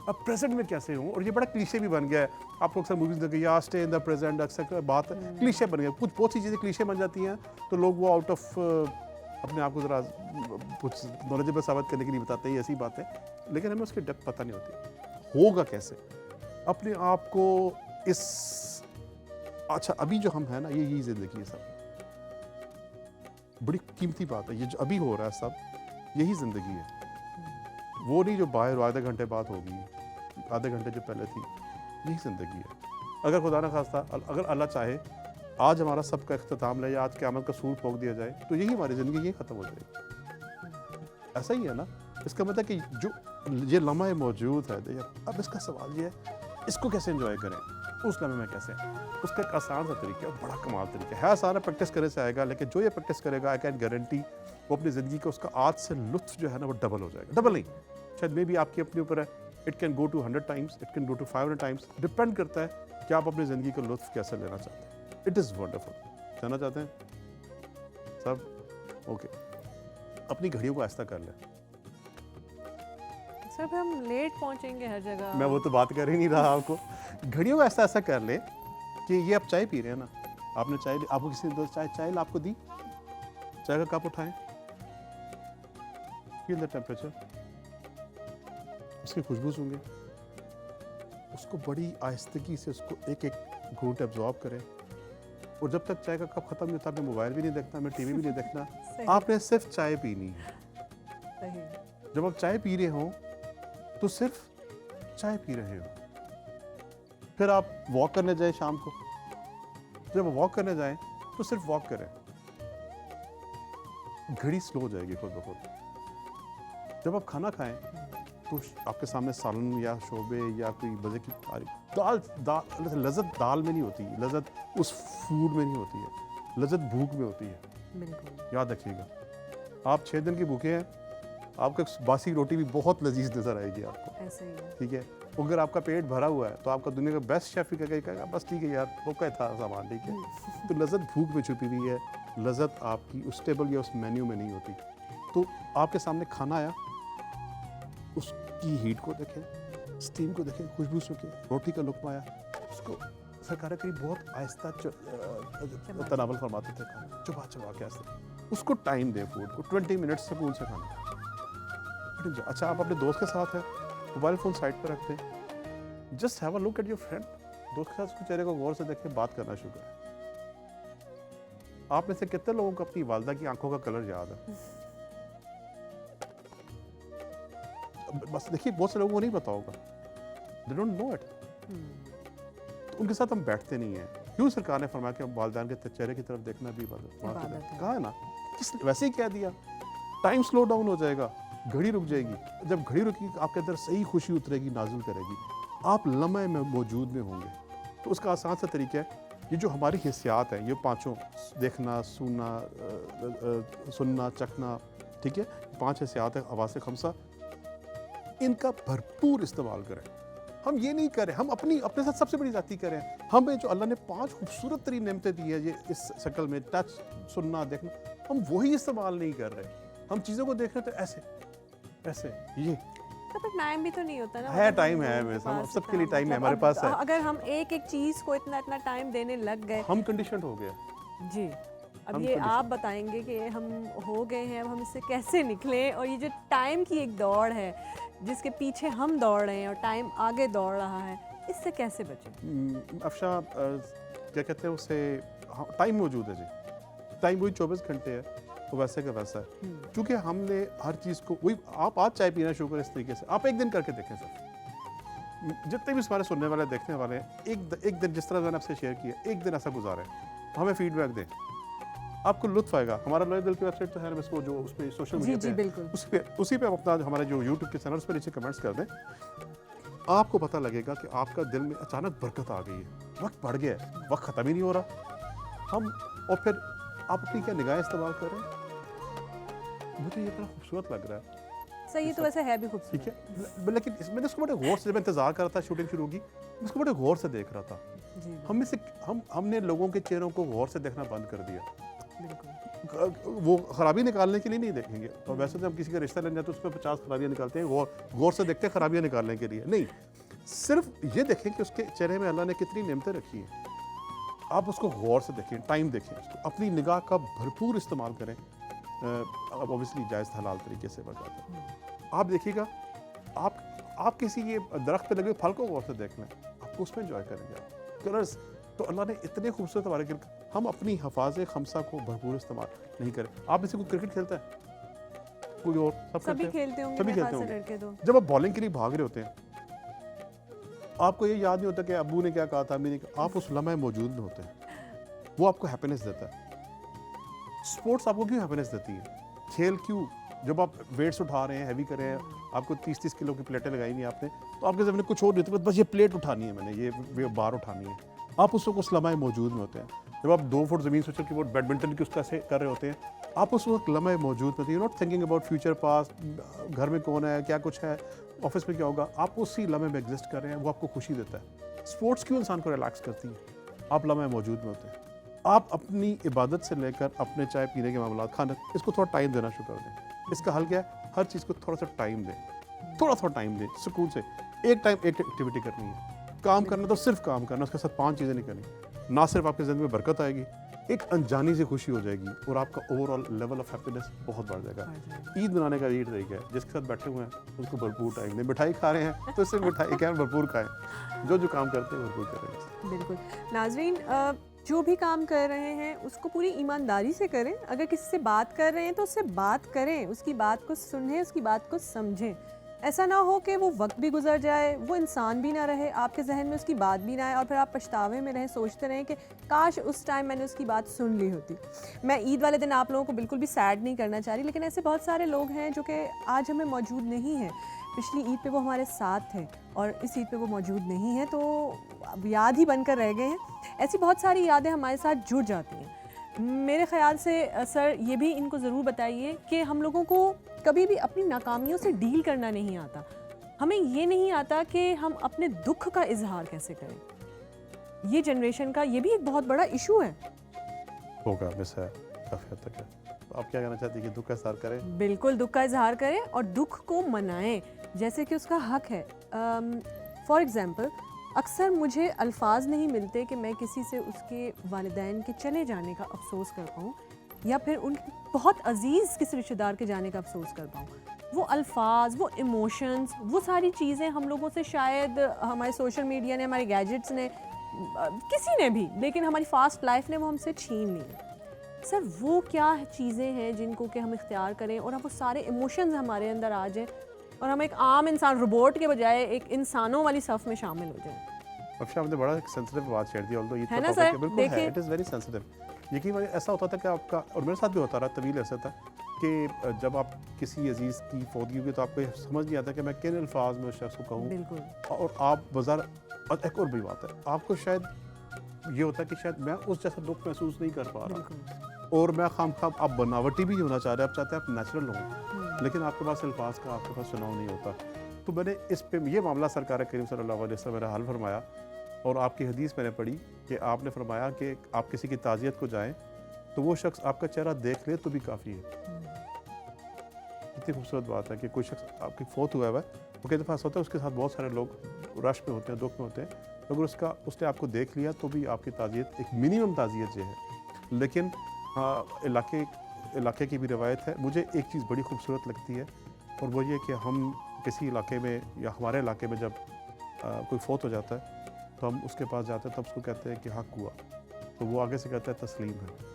अब प्रेजेंट में कैसे हूँ, और ये बड़ा क्लीशे भी बन गया है, आपको अक्सर मूवीज लगे या स्टे इन द प्रेजेंट, अक्सर बात क्लीशे बन गया, कुछ बहुत सी चीज़ें क्लीशे बन जाती हैं, तो लोग वो आउट ऑफ अपने आप को ज़रा कुछ नॉलेजेबल साबित करने के लिए बताते हैं ऐसी बातें, लेकिन हमें उसकी डेप्थ पता नहीं होती, होगा कैसे अपने आप को इस, अच्छा अभी जो हम हैं ना, यही ज़िंदगी है सब, बड़ी कीमती बात है, ये जो अभी हो रहा है सब यही ज़िंदगी है, वो नहीं जो बाहर आधे घंटे बाद होगी, आधे घंटे जो पहले थी, यही ज़िंदगी है। अगर खुदा न खास्ता अगर अल्लाह चाहे आज हमारा सबका इख्तिताम ले, आज क़यामत का सूर ठोक दिया जाए, तो यही हमारी ज़िंदगी यही ख़त्म हो जाएगी। ऐसा ही है ना, इसका मतलब कि जो ये लम्हा मौजूद है, अब इसका सवाल ये है इसको कैसे एंजॉय करें, उस लम्हे में कैसे, उसका एक आसान सा तरीका है, बड़ा कमाल तरीका है, आसान है, प्रैक्टिस करने से आएगा, लेकिन जो ये प्रैक्टिस करेगा आई कैन गारंटी वो अपनी ज़िंदगी का उसका आज से लुत्फ़ जो है ना वो डबल हो जाएगा, डबल नहीं, शायद मे भी आपकी अपने ऊपर है, it can go to 100 times, it can go to 500 times, depend करता है कि आप अपनी ज़िंदगी का लुत्फ़ कैसे लेना चाहते हैं। इट इज़ वंडरफुल, जानना चाहते हैं सब? ओके, अपनी घड़ियों को आहिस्ता कर लें। सर फिर हम लेट पहुंचेंगे हर जगह। मैं वो तो बात कर ही नहीं रहा आपको, घड़ियों को ऐसा कर ले कि ये आप चाय पी रहे हैं ना, आपने चाय, आपको किसी ने चाय आपको दी, चाय का कप उठाएं, फील द टेम्परेचर, उसकी खुशबू सूंघें, उसको बड़ी आहिस्तगी से उसको एक एक घूंट एब्जॉर्ब करें, और जब तक चाय का कप खत्म नहीं होता, आपने मोबाइल भी नहीं देखना, मैं टीवी भी नहीं देखना, आपने सिर्फ चाय पीनी है। सही। जब आप चाय पी रहे हों तो सिर्फ चाय पी रहे हो। फिर आप वॉक करने जाएं शाम को, जब वॉक करने जाएं तो सिर्फ वॉक करें, घड़ी स्लो हो जाएगी खुद ब खुद। जब आप खाना खाएं तो आपके सामने सालन या शोरबे या कोई मज़े की दाल लज़्ज़त दाल में नहीं होती, लज़्ज़त उस फूड में नहीं होती है, लज़्ज़त भूख में होती है। बिल्कुल। याद रखिएगा, आप 6 दिन की भूखे हैं, आपको बासी रोटी भी बहुत लजीज नज़र आएगी आपको, ऐसे ही है। ठीक है। अगर आपका पेट भरा हुआ है तो आपका दुनिया का बेस्ट शेफ ही कहेगा बस ठीक है यार, रोका था सामान, ठीक है। तो लज़्ज़त भूख में छुपी हुई है, लज़्ज़त आपकी उस टेबल या उस मेन्यू में नहीं होती। तो आपके सामने खाना आया, उसकी हीट को देखें, स्टीम को देखें, खुशबू सुखें, रोटी का लुत्फ़ आया, उसको सरकार करीब बहुत आहिस्ता तनावल फरमाते थे, चबा चबा के आहिस्ता, उसको टाइम दें फूड को, 20 मिनट सुकून से खाना। अच्छा, आप अपने दोस्त के साथ हैं, मोबाइल फ़ोन साइड पर रखते हैं, just have a look at your friend, दोस्त के साथ उसके चेहरे को गौर से देखें, बात करना शुरू करें। आप में से कितने लोगों को अपनी वालदा की आंखों का कलर याद है? बस देखिए, बहुत से लोगों को नहीं पता होगा, दे डोंट नो इट। तो उनके साथ हम बैठते नहीं हैं। क्यों सरकार ने फरमाया कि वालिदैन के चेहरे की तरफ देखना भी इबादत है? कहा है ना, वैसे ही कह दिया, टाइम स्लो डाउन हो जाएगा, घड़ी रुक जाएगी। जब घड़ी रुकी आपके अंदर सही खुशी उतरेगी, नाजुल करेगी, आप लम्हे में मौजूद में होंगे। तो उसका आसान सा तरीका है, ये जो हमारी हिस्सियात हैं, ये पांचों, देखना, सुनना, चखना, ठीक है, 5 हिस्सियात है, हवासे खमसा, इनका भरपूर इस्तेमाल करें। हम ये नहीं करें, हम अपने साथ सबसे बड़ी जाती करें। हमें जो अल्लाह ने 5 खूबसूरत तरीन नेमतें दी है, ये इस शक्ल में, टच, सुनना, देखना, हम वही इस्तेमाल नहीं कर रहे। हम चीज़ों को देख रहे तो ऐसे ये तो फिर टाइम भी तो नहीं होता ना, है, मतलब टाइम हम है, लोगों के हम पास सबके लिए टाइम है, मतलब हमारे पास है। अगर हम एक चीज़ को इतना टाइम देने लग गए, हम कंडीशन हो गए जी। अब हम ये condition- आप बताएंगे कि हम हो गए हैं, अब हम इससे कैसे निकलें, और ये जो टाइम की एक दौड़ है जिसके पीछे हम दौड़ रहे हैं और टाइम आगे दौड़ रहा है, इससे कैसे बचें? अफशा, क्या कहते हैं उसे, टाइम मौजूद है जी, टाइम वही 24 घंटे है, वो वैसे का वैसा है। क्योंकि हमने हर चीज़ को वही, आप आज चाय पीना शुरू करें इस तरीके से, आप एक दिन करके देखें सर, जितने भी हमारे सुनने वाले, देखने वाले हैं, एक दिन जिस तरह मैंने आपसे शेयर किया, एक दिन ऐसा गुजारें, हमें फीडबैक दें, आपको लुत्फ़ आएगा। हमारा लॉयल दिल की वेबसाइट तो है ना, इसको जो उस पर सोशल मीडिया पे बिल्कुल, उसी पे आप अपना हमारे जो यूट्यूब के चैनल, उस पर नीचे कमेंट्स कर दें, आपको पता लगेगा कि आपका दिल में अचानक बरकत आ गई है, वक्त बढ़ गया है, वक्त ख़त्म ही नहीं हो रहा। और फिर आप अपनी क्या निगाहें इस्तेमाल कर रहे हैं, मुझे ये बड़ा खूबसूरत लग रहा है। सही है, तो वैसे है भी खूबसूरत, ठीक है, लेकिन मैंने इसको बड़े गौर से, जब इंतजार कर रहा था शूटिंग शुरू होगी, इसको बड़े गौर से देख रहा था। जी हम से हमने लोगों के चेहरों को गौर से देखना बंद कर दिया। बिल्कुल। वो खराबी निकालने के लिए नहीं देखेंगे, और वैसे तो हम किसी का रिश्ता लेने जाते हैं, उसमें 50 खराबियाँ निकालते हैं, गौर से देखते हैं खराबियाँ निकालने के लिए नहीं, सिर्फ ये देखें कि उसके चेहरे में अल्लाह ने कितनी नेमतें रखी हैं। आप उसको गौर से देखें, टाइम देखें, उसको अपनी निगाह का भरपूर इस्तेमाल करें, ऑब्वियसली जायज़ हलाल तरीके से बताते। आप देखिएगा, आप किसी ये दरख्त पे लगे हुए फल को गौर से देख लें, आपको उसमें एंजॉय करेंगे आप। कलर्स तो अल्लाह ने इतने खूबसूरत हमारे गिर, हम अपनी हफाज खमसा को भरपूर इस्तेमाल नहीं करें। आप इसे कोई क्रिकेट खेलता है, कोई और, सभी खेलते होंगे, सभी मेरे खेलते ख्याल से होंगे। लड़के तो। जब आप बॉलिंग के लिए भाग रहे होते हैं, आपको ये याद नहीं होता कि अब्बू ने क्या कहा था, अम्मी ने, आप उस लम्हे मौजूद में होते हैं, वो आपको हैप्पीनेस देता है। स्पोर्ट्स आपको क्यों हैप्पीनेस देती है, खेल क्यों, जब आप वेट्स उठा रहे हैं, हैवी कर रहे हैं, आपको 30-30 किलो की प्लेटें लगाई नहीं आपने, तो आपके ज़मीन कुछ और नहीं होता, बस ये प्लेट उठानी है, मैंने ये बार उठानी है, आप उस वक्त उस लम्हे मौजूद में होते हैं। जब आप 2 फुट ज़मीन से चल के वो बैडमिंटन की उसका से कर रहे होते हैं, आप उस वक्त लम्हे मौजूद में, you not thinking about future, past, घर में कौन है, क्या कुछ है, ऑफिस में क्या होगा, आप उसी लम्हे में एग्जिस्ट कर रहे हैं, वो आपको खुशी देता है। स्पोर्ट्स क्यों इंसान को रिलैक्स करती है, आप लम्हे मौजूद में होते हैं। आप अपनी इबादत से लेकर अपने चाय पीने के मामला, खाना, इसको थोड़ा टाइम देना शुरू कर दें। इसका हल क्या है, हर चीज़ को थोड़ा सा टाइम दें, थोड़ा टाइम दें, सुकून से। एक टाइम एक एक्टिविटी करनी है, काम करना तो सिर्फ काम करना, उसके साथ 5 चीज़ें नहीं करनी। ना सिर्फ आपकी ज़िंदगी में बरकत आएगी, एक अनजानी से खुशी हो जाएगी, और आपका ओवरऑल लेवल ऑफ हैप्पीनेस बहुत बढ़ जाएगा। ईद मनाने का यही तरीका है, जिसके साथ बैठे हुए हैं उसको भरपूर टाइम दें। मिठाई खा रहे हैं तो इससे मिठाई क्या भरपूर खाएं, जो काम करते हैं भरपूर करें। बिल्कुल। नाज़रीन, जो भी काम कर रहे हैं उसको पूरी ईमानदारी से करें। अगर किसी से बात कर रहे हैं तो उससे बात करें, उसकी बात को सुनें, उसकी बात को समझें। ऐसा ना हो कि वो वक्त भी गुजर जाए, वो इंसान भी ना रहे, आपके जहन में उसकी बात भी ना आए और फिर आप पछतावे में रहें, सोचते रहें कि काश उस टाइम मैंने उसकी बात सुन ली होती। मैं ईद वाले दिन आप लोगों को बिल्कुल भी सैड नहीं करना चाह रही, लेकिन ऐसे बहुत सारे लोग हैं जो कि आज हमें मौजूद नहीं हैं। पिछली ईद पे वो हमारे साथ थे और इस ईद पे वो मौजूद नहीं है, तो अब याद ही बनकर रह गए हैं। ऐसी बहुत सारी यादें हमारे साथ जुड़ जाती हैं। मेरे ख़्याल से सर ये भी इनको ज़रूर बताइए कि हम लोगों को कभी भी अपनी नाकामियों से डील करना नहीं आता। हमें ये नहीं आता कि हम अपने दुख का इजहार कैसे करें। ये जनरेशन का ये भी एक बहुत बड़ा इशू है। होगा मिस है, काफ़ी हद तक है। तो आप क्या कहना चाहती हैं कि दुख का इज़हार करें? बिल्कुल दुख का इजहार करें और दुख को मनाएं जैसे कि उसका हक है। फॉर एग्ज़ाम्पल, अक्सर मुझे अल्फाज नहीं मिलते कि मैं किसी से उसके वालिदैन के चले जाने का अफसोस कर पाऊँ या फिर उन बहुत अजीज़ किसी रिश्तेदार के जाने का अफसोस कर पाऊँ। वो अल्फाज, वो इमोशंस, वो सारी चीज़ें हम लोगों से शायद हमारे सोशल मीडिया ने, हमारे गैजेट्स ने, किसी ने भी, लेकिन हमारी फास्ट लाइफ ने वो हमसे छीन ली। सर वो क्या चीज़ें हैं जिनको कि हम इख्तियार करें और अब वो सारे इमोशंस हमारे अंदर आ जाएं और हम एक आम इंसान, रोबोट के बजाय एक इंसानों वाली सफ़ में शामिल हो जाएं। अफशा, आपने बड़ा एक सेंसिटिव बात छेड़ दी, ऑल्दो है ना सर? बिल्कुल है, देखिए। It is very sensitive. यकीन मानिए ऐसा होता था कि आपका, और मेरे साथ भी होता रहा, तवील ऐसा था कि जब आप किसी अजीज़ की फौतगी हुई तो आपको समझ नहीं आता कि मैं किन अल्फाज में उस शख्स को कहूँ, बिल्कुल और आप बाजार। और एक और भी बात है, आपको शायद ये होता है कि शायद मैं उस जैसा दुख महसूस नहीं कर पा रहा, बिल्कुल। और मैं खामखा, आप बनावटी भी नहीं होना चाह रहे, आप चाहते हैं आप नेचुरल हो, लेकिन आपके पास अल्फाज का, आपके पास चुनाव नहीं होता। तो मैंने इस पे ये मामला सरकार करीम सल्लल्लाहु अलैहि वसल्लम मेरा हल फरमाया, और आपकी हदीस मैंने पढ़ी कि आपने फरमाया कि आप किसी की ताज़ियत को जाएं तो वो शख्स आपका चेहरा देख ले तो भी काफ़ी है। कितनी खूबसूरत बात है कि कोई शख्स आपकी फौत हुआ है, वो कई दफ़ा ऐसा होता है उसके साथ बहुत सारे लोग रश में होते हैं, दुख में होते हैं, अगर उसने आपको देख लिया तो भी आपकी ताज़ियत एक मिनिमम ताज़ियत जो है। लेकिन इलाके की भी रवायत है। मुझे एक चीज़ बड़ी खूबसूरत लगती है, और वो ये कि हम किसी इलाके में या हमारे इलाके में जब कोई फौत हो जाता है तो हम उसके पास जाते हैं, तब उसको कहते हैं कि हक हुआ, तो वो आगे से कहता है तस्लीम है,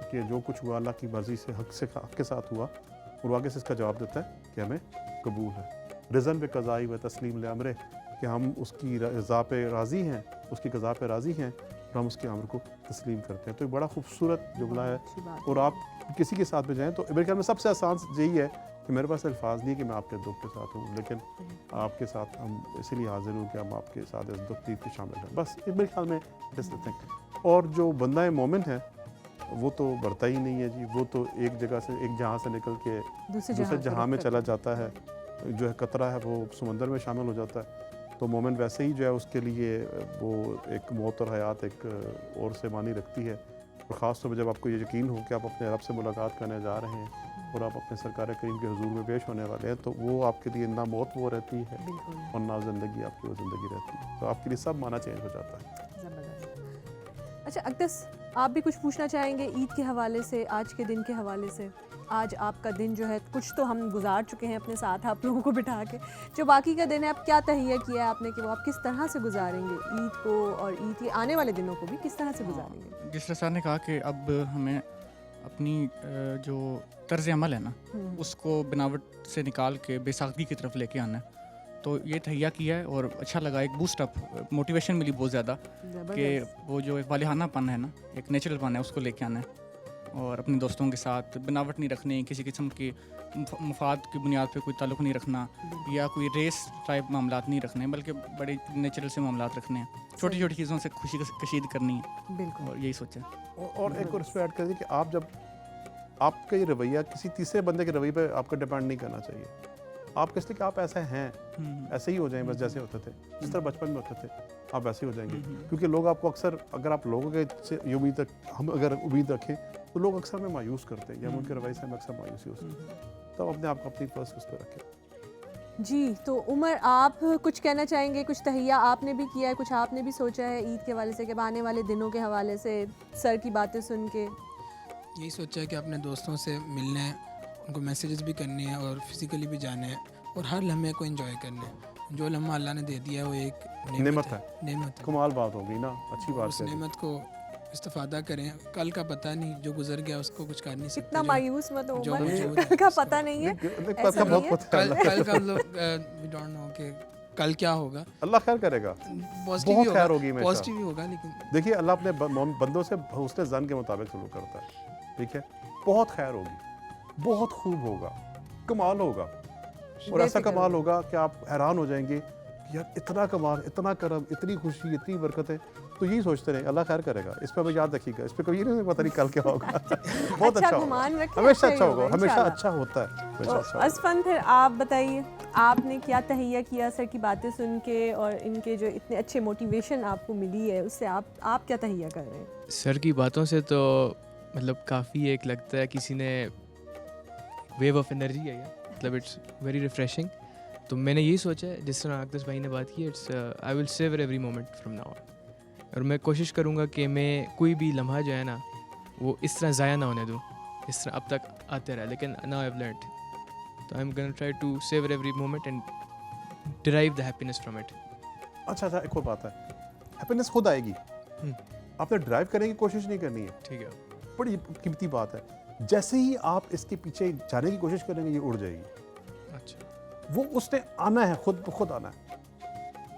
कि जो कुछ हुआ अल्लाह की मर्ज़ी से हक के साथ हुआ, और वो आगे से इसका जवाब देता है कि हमें कबूल है। रिज़न पे कज़ाई व तस्लीम ले अमरे, कि हम उसकी रज़ा पे राज़ी हैं, उसकी कज़ा पे राज़ी हैं, और हम उसके अमर को तस्लीम करते हैं। तो एक बड़ा खूबसूरत जुमला है। अच्छी बात और है। आप किसी के साथ में जाएँ तो मेरे ख्याल में सबसे आसान यही है कि मेरे पास अल्फाज नहीं कि मैं आपके दुख के साथ हूँ, लेकिन आपके साथ हम इसीलिए हाजिर हूँ कि हम आपके साथ इस दुख तकलीफ में शामिल हैं। बस ये मेरे ख्याल में दिस द थिंग। और जो बंदा मोमिन है वो तो बढ़ता ही नहीं है जी, वो तो एक जगह से, एक जहाँ से निकल के दूसरे जहाँ में चला जाता है, जो है कतरा है वो समंदर में शामिल हो जाता है। तो मोमिन वैसे ही जो है उसके लिए वो एक मौत और हयात एक और से मानी रखती है। और ख़ास तौर पर जब आपको ये यकीन हो कि आप अपने रब से मुलाकात करने जा रहे हैं और आप अपने सरकार करीम के हुजूर में पेश होने वाले हैं, तो वो आपके लिए ना मौत वो रहती है बिल्कुल और ना ज़िंदगी आपकी वो ज़िंदगी रहती है। तो आपके लिए सब माना चेंज हो जाता है। ज़बरदस्त। अच्छा अक्दस, आप भी कुछ पूछना चाहेंगे ईद के हवाले से, आज के दिन के हवाले से? आज आपका दिन जो है, कुछ तो हम गुजार चुके हैं अपने साथ आप लोगों को बिठा के, जो बाकी का दिन है आप क्या तहिया किया है आपने कि वो आप किस तरह से गुजारेंगे ईद को, और ईद के आने वाले दिनों को भी किस तरह से गुजारेंगे? जिस तरह सर ने कहा कि अब हमें अपनी जो तर्ज अमल है ना, उसको बनावट से निकाल के बेसाख्ती की तरफ लेके आना है। तो ये तहिया किया है और अच्छा लगा, एक बूस्ट अप, मोटिवेशन मिली बहुत ज़्यादा कि वो जो एक वालिहानापन है ना, एक नेचुरलपन है, उसको लेके आना है। और अपने दोस्तों के साथ बनावट नहीं रखनी, किसी किस्म के मफाद की बुनियाद पे कोई ताल्लुक़ नहीं रखना, या कोई रेस टाइप मामलात नहीं रखने, बल्कि बड़े नेचुरल से मामलात रखने हैं। छोटी छोटी चीज़ों से खुशी कशीद करनी है, बिल्कुल। और यही सोचा। और एक और इसमें ऐड कर दीजिए कि आप जब आपका ये रवैया किसी तीसरे बंदे के रवैये पे आपका डिपेंड नहीं करना चाहिए। आप इसलिए कि आप ऐसे हैं, ऐसे ही हो जाएं बस जैसे होते थे, जिस तरह बचपन में होते थे आप वैसे ही हो जाएंगे। क्योंकि लोग आपको अक्सर, अगर आप लोगों के से ये उम्मीद हम अगर उम्मीद रखें तो लोग अक्सर हमें मायूस करते हैं, या उनके रवैये से हमें अक्सर मायूसी होती है। तो अपने आप को अपनी फर्स्ट उस पर रखें। जी, तो उमर आप कुछ कहना चाहेंगे? कुछ तहिया आपने भी किया है, कुछ आपने भी सोचा है ईद के हवाले से, कि आने वाले दिनों के हवाले से सर की बातें सुन के? यही सोचा है कि अपने दोस्तों से मिलना है, उनको मैसेजेस भी करने हैं और फिज़िकली भी जाना है, और हर लम्हे को एंजॉय करना है। जो लम्हा अल्लाह ने दे दिया है वो एक नेमत है। कमाल बात होगी ना, अच्छी बात उस है। नेमत को इस्तिफादा करें, कल का पता नहीं, जो गुजर गया उसको कुछ कर नहीं सकते। इतना मायूस मत हो जो उमर, मौजूद है। कल का पता नहीं है, देख, ऐसा पता नहीं है। बहुत कल का हम लोग वी डोंट नो कि कल क्या होगा। अल्लाह खैर करेगा, पॉजिटिव बहुत ही खैर होगा, होगी हमेशा। पॉजिटिव ही होगा, लेकिन देखिए अल्लाह अपने बंदों से हुस्न ज़न के मुताबिक सलूक करता है, ठीक है। बहुत खैर होगी, बहुत खूब होगा, कमाल होगा, और ऐसा बेफिक्र कमाल हो। होगा कि आप हैरान हो जाएंगे कि यार इतना कमाल, इतना करम, इतनी खुशी, इतनी बरकतें। तो यही सोचते रहे, अल्लाह खैर करेगा। इस पर हमें याद रखिएगा, इस पर कभी नहीं पता नहीं कल क्या होगा। बहुत अच्छा अच्छा होगा, गुमान रखें, हमेशा अच्छा ही अच्छा होगा, होगा, हमेशा इंशाल्लाह। अच्छा होता है, हमेशा तो अच्छा होगा। असफन फिर आप बताइए, आपने क्या तहैया किया सर की बातें सुन के, और इनके जो इतने अच्छे मोटिवेशन आपको मिली है उससे आप क्या तहैया कर रहे हैं? सर की बातों से तो मतलब काफ़ी एक लगता है किसी ने वेव ऑफ एनर्जी है ये, मतलब इट्स वेरी रिफ्रेशिंग। तो मैंने यही सोचा है, जिस तरह आकदस भाई ने बात की, it's I will savour every moment from now on, और मैं कोशिश करूँगा कि मैं कोई भी लम्हा जो है ना वो इस तरह ज़ाया ना होने दूँ, इस तरह अब तक आते रहा, लेकिन नाउ आई हैव लर्नड, तो I am gonna try to savour every moment and derive the happiness from it. अच्छा, एक और बात है, हैप्पीनेस खुद आएगी, आपने ड्राइव करने की कोशिश नहीं करनी है। ठीक है, बड़ी कीमती बात है। जैसे ही आप इसके पीछे जाने की कोशिश करेंगे, ये उड़ जाएगी। अच्छा, वो उसने आना है, खुद ब खुद आना है।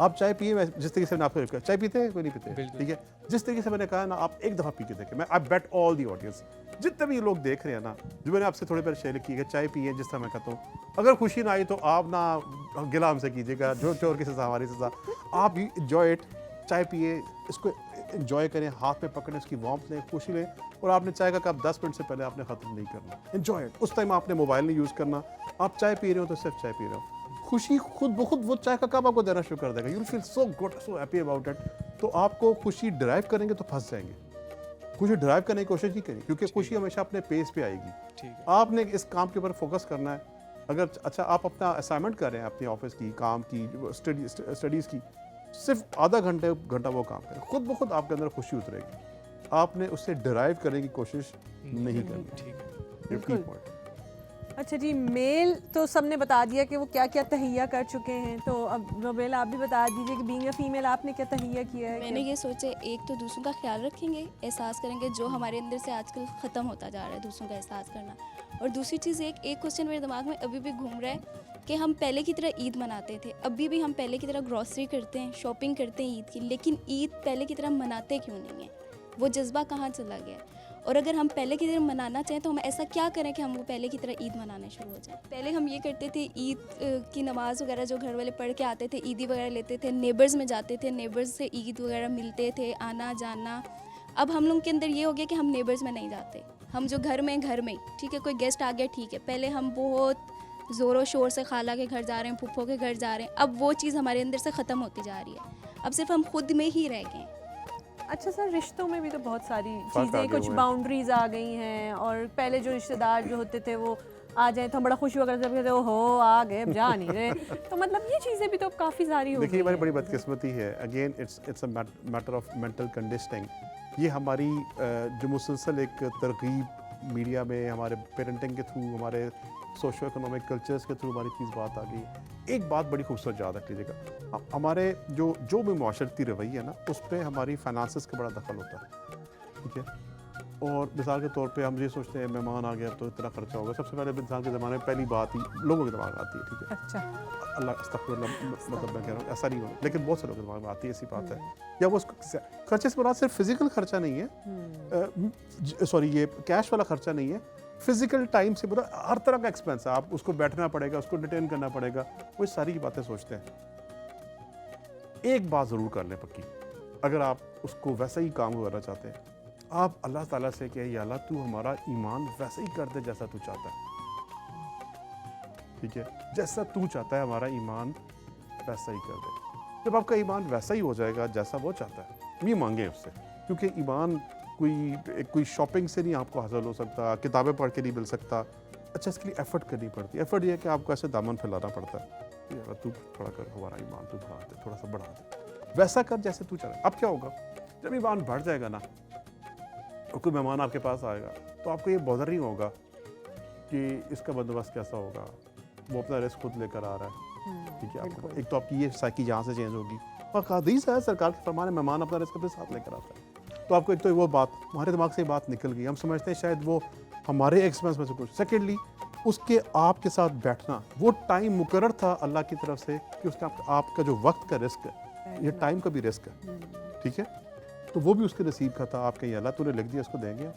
आप चाय पिए, मैं जिस तरीके से मैंने आपको कहा, चाय पीते हैं, कोई नहीं पीते, बिल्कुल। ठीक है। जिस तरीके से मैंने कहा ना, आप एक दफ़ा पी के देखें। मैं आई बेट ऑल दी ऑडियंस, जितने भी लोग देख रहे हैं ना, जो मैंने आपसे थोड़ी देर शेयर की है, चाय पिए जिस तरह मैं कहता हूँ। अगर खुशी ना आई तो आप ना गिला हमसे कीजिएगा, जो चोर की सजा हमारी सजा। आप एंजॉय इट, चाय पिए, इसको एंजॉय करें, हाथ में पकड़ें, उसकी वार्मथ लें, खुशी लें। और आपने चाय का कप 10 मिनट से पहले आपने ख़त्म नहीं करना, एंजॉय इट। उस टाइम आपने मोबाइल नहीं यूज़ करना, आप चाय पी रहे हो तो सिर्फ चाय पी रहे हो। खुशी खुद ब खुद वो चाय का कप आपको देना शुरू कर देगा, you will feel so good, so happy about it. तो आपको खुशी ड्राइव करेंगे तो फंस जाएंगे, खुशी ड्राइव करने की कोशिश नहीं करें, क्योंकि खुशी हमेशा अपने पेस पे आएगी। ठीक है, आपने इस काम के ऊपर फोकस करना है। अगर अच्छा आप अपना असाइनमेंट कर रहे हैं, अपने ऑफिस की, काम की, स्टडीज़ की, सिर्फ आधा घंटा वो काम करें, खुद ब खुद आपके अंदर खुशी उतरेगी। आपने उससे डिराइव करने की कोशिश नहीं करनी। ठीक है। ये बिल्कुल। key point है। अच्छा जी, मेल तो सबने बता दिया कि वो क्या क्या तहैया कर चुके हैं, तो अब नोबेल आप भी बता दीजिए कि बीइंग अ फीमेल आपने क्या तहैया किया है? मैंने ये सोचा, एक तो दूसरों का ख्याल रखेंगे, एहसास करेंगे जो हमारे अंदर से आजकल ख़त्म होता जा रहा है, दूसरों का एहसास करना। और दूसरी चीज़, एक क्वेश्चन मेरे दिमाग में अभी भी घूम रहा है कि हम पहले की तरह ईद मनाते थे, अभी भी हम पहले की तरह ग्रॉसरी करते हैं, शॉपिंग करते हैं ईद की, लेकिन ईद पहले की तरह मनाते क्यों नहीं है? वो जज्बा कहाँ चला गया है? और अगर हम पहले की तरह मनाना चाहें तो हम ऐसा क्या करें कि हम वो पहले की तरह ईद मनाना शुरू हो जाए? पहले हम ये करते थे, ईद की नमाज़ वगैरह जो घर वाले पढ़ के आते थे, ईदी वगैरह लेते थे, नेबर्स में जाते थे, नेबर्स से ईद वगैरह मिलते थे, आना जाना। अब हम लोग के अंदर ये हो गया कि हम नेबर्स में नहीं जाते, हम जो घर में ठीक है, कोई गेस्ट आ गया ठीक है। पहले हम बहुत ज़ोरों शोर से खाला के घर जा रहे हैं, फूफो के घर जा रहे हैं, अब वो चीज़ हमारे अंदर से ख़त्म होती जा रही है, अब सिर्फ हम खुद में ही रह गए हैं। अच्छा सर, रिश्तों में भी तो बहुत सारी आ चीज़ें, गए कुछ हुए हैं। बाउंड्रीज आ गई हैं, और पहले जो रिश्तेदार जो होते थे वो आ जाए तो हम बड़ा खुश हुआ करते थे, कहते हो आ गए, अब जा नहीं रहे। तो मतलब ये चीज़ें भी तो अब काफ़ी सारी हो गई देखिए, हमारी हैं। बड़ी बदकिस्मती है। Again it's a matter of mental conditioning. ये हमारी जो मुसलसल एक तरकीब मीडिया में, हमारे पेरेंटिंग के थ्रू, हमारे सोशो इकोनॉमिक कल्चर्स के थ्रू हमारी चीज़ बात आ गई। एक बात बड़ी खूबसूरत याद रख लीजिएगा, हमारे जो भी माशरती रवैया है ना, उस पर हमारी फाइनेंसेस का बड़ा दखल होता है, ठीक है। और मिसाल के तौर पे हम ये सोचते हैं मेहमान आ गया तो इतना खर्चा होगा। सबसे पहले इंसान के ज़माने में पहली बात ही लोगों के दिमाग में आती है, ठीक है। अच्छा, अल्लाह अस्तगफिरुल्लाह, मतलब मैं कह रहा हूँ ऐसा नहीं होना, लेकिन बहुत से लोगों के दिमाग में आती है, ऐसी बात है। या वो खर्चे से मुराद सिर्फ फिजिकल खर्चा नहीं है, सॉरी ये कैश वाला खर्चा नहीं है, फिजिकल टाइम से पूरा हर तरह का एक्सपेंस है। आप उसको बैठना पड़ेगा, उसको डिटेन करना पड़ेगा, वो सारी बातें सोचते हैं। एक बात ज़रूर कर लें पक्की, अगर आप उसको वैसा ही काम करना चाहते हैं, आप अल्लाह ताला से कहें, या अल्लाह तू हमारा ईमान वैसा ही कर दे जैसा तू चाहता है, ठीक है। जैसा तू चाहता है हमारा ईमान वैसा ही कर दे। जब आपका ईमान वैसा ही हो जाएगा जैसा वो चाहता है, ये मांगे उससे, क्योंकि ईमान कोई शॉपिंग से नहीं आपको हासिल हो सकता, किताबें पढ़ के नहीं मिल सकता। अच्छा, इसके लिए एफर्ट करनी पड़ती है। एफर्ट ये है कि आपको ऐसे दामन फैलाना पड़ता है, यार तू थोड़ा कर, हमारा ईमान तू बढ़ा दे, थोड़ा सा बढ़ा दे, वैसा कर जैसे तू चाहे। अब क्या होगा, जब ईमान बढ़ जाएगा ना, और कोई मेहमान आपके पास आएगा तो आपको ये बॉदर नहीं होगा कि इसका बंदोबस्त कैसा होगा, वो अपना रिस्क खुद लेकर आ रहा है, ठीक है। आपको एक तो आपकी ये साइकी जहाँ से चेंज होगी, और हदीस है, सरकार के फरमान है, मेहमान अपना रिस्क अपने साथ लेकर आता है। तो आपको एक तो वो बात हमारे दिमाग से बात निकल गई, हम समझते हैं शायद वो हमारे एक्सपेंस में से कुछ। सेकेंडली उसके आपके साथ बैठना, वो टाइम मुकर्रर था अल्लाह की तरफ से कि उसका आपका जो वक्त का रिस्क है, ये टाइम का भी रिस्क है, ठीक है, तो वो भी उसके नसीब का था। आपके अल्लाह तूने लिख दिया, इसको देंगे।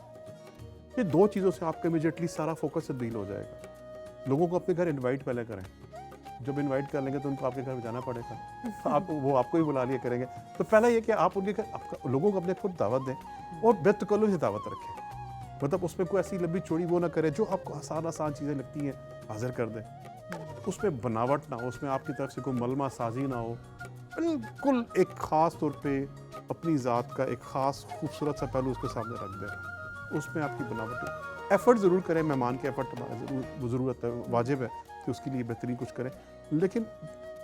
ये दो चीज़ों से आपका इमीडिएटली सारा फोकस तब्दील हो जाएगा। लोगों को अपने घर इनवाइट पहले करें, जब इनवाइट कर लेंगे तो उनको आपके घर जाना पड़ेगा, आप वो आपको ही बुला लिया करेंगे। तो पहला ये कि आप उनके घर लोगों को अपने खुद दावत दें और बेतकल्लुफ़ से दावत रखें, मतलब उसमें कोई ऐसी लंबी चौड़ी वो ना करें, जो आपको आसान आसान चीज़ें लगती हैं हाजिर कर दें, उसमें बनावट ना हो, उसमें आपकी तरफ से कोई मलमा साजी ना हो, बिल्कुल एक ख़ास तौर पे अपनी ज़ात का एक ख़ास खूबसूरत सा पहलू उसके सामने रख दें, उसमें आपकी बनावट। एफ़र्ट ज़रूर करें, मेहमान के एफ़र्ट ज़रूरत है, वाजिब है कि उसके लिए बेहतरीन कुछ करें, लेकिन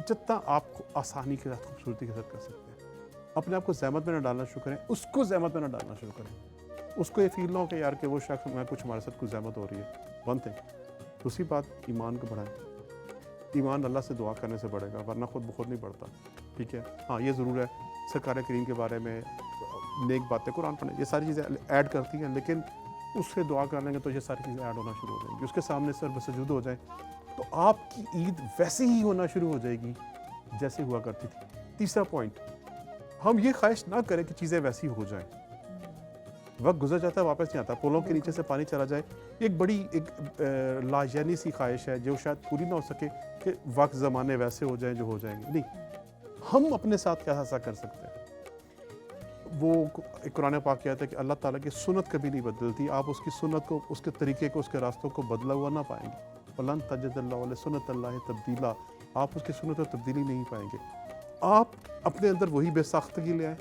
जितना आप आसानी के साथ खूबसूरती के साथ कर सकते हैं, अपने आप को ज़हमत में ना डालना शुरू करें, उसको ज़हमत में ना डालना शुरू करें, उसको ये फील ना हो कि यार कि वो शख्स मैं कुछ हमारे साथ कुछ ज़हमत हो रही है। One thing. दूसरी बात, ईमान को बढ़ाएं। ईमान अल्लाह से दुआ करने से बढ़ेगा, वरना खुद ब खुद नहीं बढ़ता, ठीक है। हाँ, ये ज़रूर है सरकार करीम के बारे में नेक बातें कुरान पढ़ें, ये सारी चीज़ें ऐड करती हैं, लेकिन उससे दुआ कर लेंगे तो ये सारी चीज़ें ऐड होना शुरू हो जाएंगी। उसके सामने सर बसजूद हो जाए तो आपकी ईद वैसे ही होना शुरू हो जाएगी जैसे हुआ करती थी। तीसरा पॉइंट, हम ये ख्वाहिश ना करें कि चीज़ें वैसी हो जाएं। वक्त गुजर जाता है, वापस नहीं आता, पुलों के नीचे से पानी चला जाए, एक बड़ी एक लाजानी सी ख्वाहिश है जो शायद पूरी ना हो सके कि वक्त ज़माने वैसे हो जाएं जो हो जाएंगे। नहीं, हम अपने साथ क्या ऐसा कर सकते हैं। वो एक कुरान पाक कहता है कि अल्लाह ताला की सुन्नत कभी नहीं बदलती, आप उसकी सुन्नत को, उसके तरीके को, उसके रास्तों को बदला हुआ ना पाएंगे। वलन तजदल्लाहु सुन्नतल्लाहि तब्दीला, आप उसकी सुन्नत में तब्दीली नहीं पाएंगे। आप अपने अंदर वही बेसाख्तगी ले आए,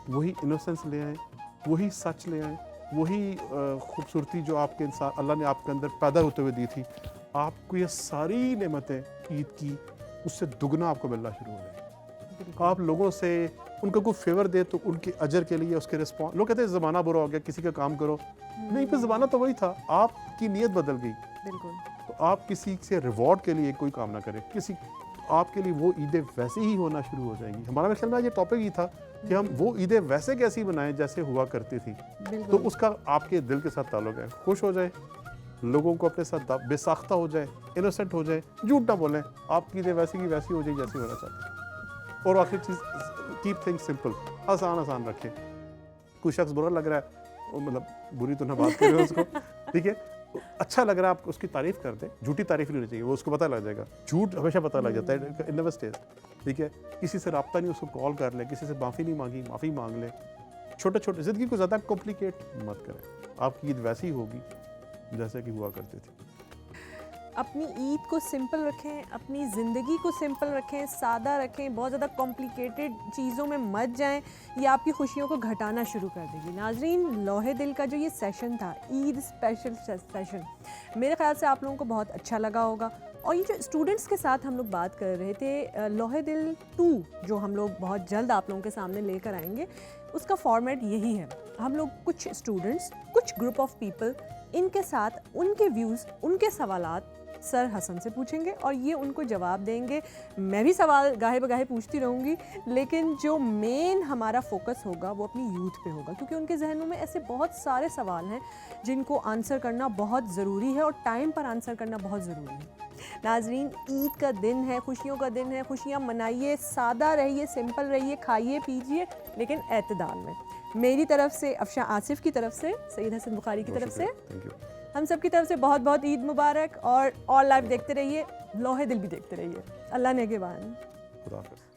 वही इनोसेंस ले आए, वही सच ले आए, वही खूबसूरती जो आपके इंसान अल्लाह ने आपके अंदर पैदा होते हुए दी थी। आपको ये सारी नेमतें ईद की उससे दुगना आपको मिलना शुरू हो जाएगी। आप लोगों से उनको कोई फेवर दे तो उनके अजर के लिए उसके रिस्पॉन्स, लोग कहते हैं ज़माना बुरा हो गया, किसी का काम करो, नहीं, फिर ज़माना तो वही था, आपकी नीयत बदल गई। बिल्कुल। तो आप किसी से रिवॉर्ड के लिए कोई काम ना करें, किसी आपके लिए वो ईदें वैसे ही होना शुरू हो जाएंगी। हमारा ख्याल में ये टॉपिक ही था कि हम वो ईदें वैसे कैसी बनाएं जैसे हुआ करती थी, तो उसका आपके दिल के साथ ताल्लुक है। खुश हो जाए, लोगों को अपने साथ बेसाख्ता हो जाए, इनोसेंट हो जाए, झूठ ना बोलें, आपकी ईदें वैसी की वैसी हो जाए जैसी होना चाहते हैं। और आखिरी चीज़, कीप थिंग्स सिंपल, आसान आसान रखें। कोई शख्स बुरा लग रहा है, मतलब बुरी तो ना बात करें उसको, ठीक है, अच्छा लग रहा है, आप उसकी तारीफ़ कर दें, झूठी तारीफ़ नहीं होनी चाहिए, वो उसको पता लग जाएगा। झूठ हमेशा पता लग जाता है, इट नेवर स्टेज, ठीक है। किसी से रब्ता नहीं, उसको कॉल कर ले, किसी से माफ़ी नहीं मांगी, माफ़ी मांग ले। छोटे छोटे, ज़िंदगी को ज़्यादा कॉम्प्लिकेट मत करें, आपकी ईद वैसी होगी जैसे कि हुआ करती थी। अपनी ईद को सिंपल रखें, अपनी ज़िंदगी को सिंपल रखें, सादा रखें, बहुत ज़्यादा कॉम्प्लिकेटेड चीज़ों में मत जाएं, ये आपकी खुशियों को घटाना शुरू कर देगी। नाजरीन, लोहे दिल का जो ये सेशन था, ईद स्पेशल सेशन, मेरे ख्याल से आप लोगों को बहुत अच्छा लगा होगा। और ये जो स्टूडेंट्स के साथ हम लोग बात कर रहे थे, लोहे दिल 2 जो हम लोग बहुत जल्द आप लोगों के सामने लेकर आएंगे, उसका फॉर्मेट यही है। हम लोग कुछ स्टूडेंट्स, कुछ ग्रुप ऑफ पीपल, इनके साथ उनके व्यूज़, उनके सवालात सर हसन से पूछेंगे और ये उनको जवाब देंगे। मैं भी सवाल गाहे बगाहे पूछती रहूँगी, लेकिन जो मेन हमारा फोकस होगा वो अपनी यूथ पे होगा, क्योंकि उनके जहनों में ऐसे बहुत सारे सवाल हैं जिनको आंसर करना बहुत ज़रूरी है और टाइम पर आंसर करना बहुत ज़रूरी है। नाजरीन, ईद का दिन है, खुशियों का दिन है, खुशियाँ मनाइए, सादा रहिए, सिंपल रहिए, खाइए पीजिए, लेकिन एतदाल में। मेरी तरफ से, अफशा आसिफ की तरफ से, सईद हसन बुखारी की तरफ से, थैंक यू, हम सब की तरफ से बहुत बहुत ईद मुबारक। और लाइव देखते रहिए, लोहे दिल भी देखते रहिए। अल्लाह नेगेबान। खुदा हाफ़िज़।